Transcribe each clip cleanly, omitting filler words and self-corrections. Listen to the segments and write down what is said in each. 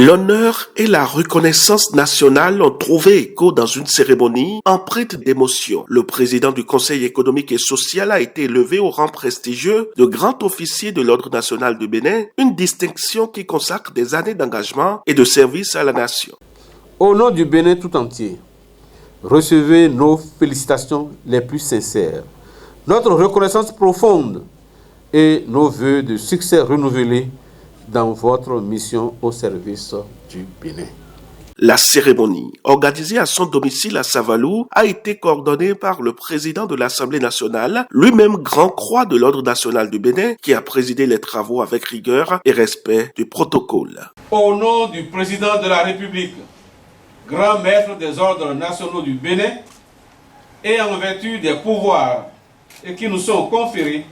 L'honneur et la reconnaissance nationale ont trouvé écho dans une cérémonie empreinte d'émotion. Le président du Conseil économique et social a été élevé au rang prestigieux de grand officier de l'Ordre national du Bénin, une distinction qui consacre des années d'engagement et de service à la nation. Au nom du Bénin tout entier, recevez nos félicitations les plus sincères, notre reconnaissance profonde et nos vœux de succès renouvelés dans votre mission au service du Bénin. La cérémonie, organisée à son domicile à Savalou, a été coordonnée par le président de l'Assemblée nationale, lui-même grand croix de l'Ordre national du Bénin, qui a présidé les travaux avec rigueur et respect du protocole. Au nom du président de la République, grand maître des ordres nationaux du Bénin, et en vertu des pouvoirs qui nous sont conférés,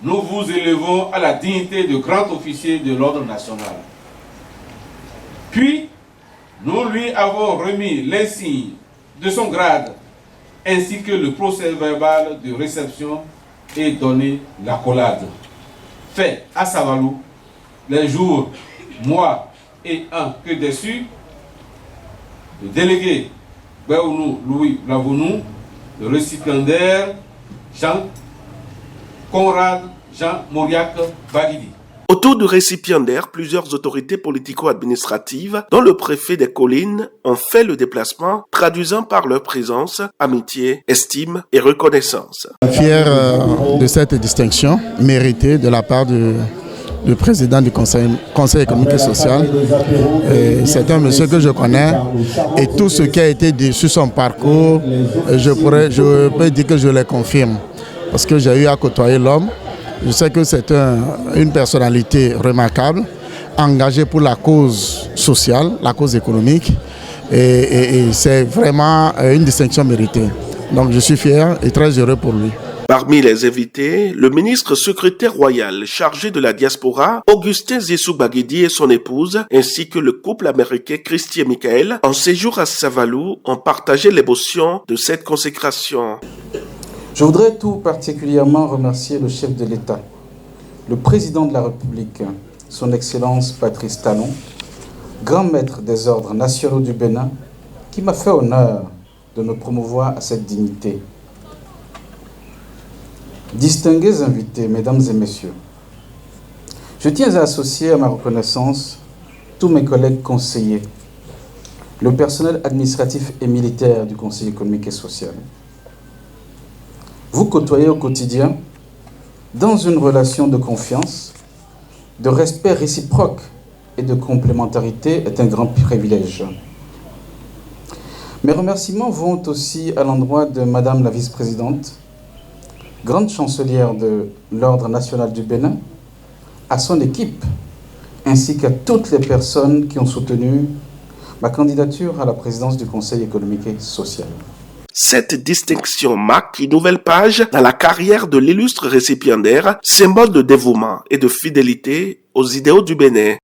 nous vous élevons à la dignité de grand officier de l'Ordre national. Puis, nous lui avons remis l'insigne de son grade, ainsi que le procès-verbal de réception et donné l'accolade. Fait à Savalou, les jours, mois et ans que dessus, le délégué Béounou Louis Lavounou, le récipiendaire Jean Conrad Jean Mauriac Baguidi. Autour du récipiendaire, plusieurs autorités politico-administratives, dont le préfet des collines, ont fait le déplacement, traduisant par leur présence amitié, estime et reconnaissance. Fier de cette distinction méritée de la part du président du Conseil économique et social. C'est un monsieur que je connais et tout ce qui a été dit sur son parcours, je peux dire que je le confirme. Parce que j'ai eu à côtoyer l'homme. Je sais que c'est une personnalité remarquable, engagée pour la cause sociale, la cause économique. Et c'est vraiment une distinction méritée. Donc je suis fier et très heureux pour lui. Parmi les invités, le ministre secrétaire royal chargé de la diaspora, Augustin Zissou Baguidi et son épouse, ainsi que le couple américain Christy et Michael, en séjour à Savalou, ont partagé l'émotion de cette consécration. Je voudrais tout particulièrement remercier le chef de l'État, le président de la République, son Excellence Patrice Talon, grand maître des ordres nationaux du Bénin, qui m'a fait honneur de me promouvoir à cette dignité. Distingués invités, mesdames et messieurs, je tiens à associer à ma reconnaissance tous mes collègues conseillers, le personnel administratif et militaire du Conseil économique et social. Vous côtoyez au quotidien dans une relation de confiance, de respect réciproque et de complémentarité est un grand privilège. Mes remerciements vont aussi à l'endroit de Madame la vice-présidente, grande chancelière de l'Ordre national du Bénin, à son équipe, ainsi qu'à toutes les personnes qui ont soutenu ma candidature à la présidence du Conseil économique et social. Cette distinction marque une nouvelle page dans la carrière de l'illustre récipiendaire, symbole de dévouement et de fidélité aux idéaux du Bénin.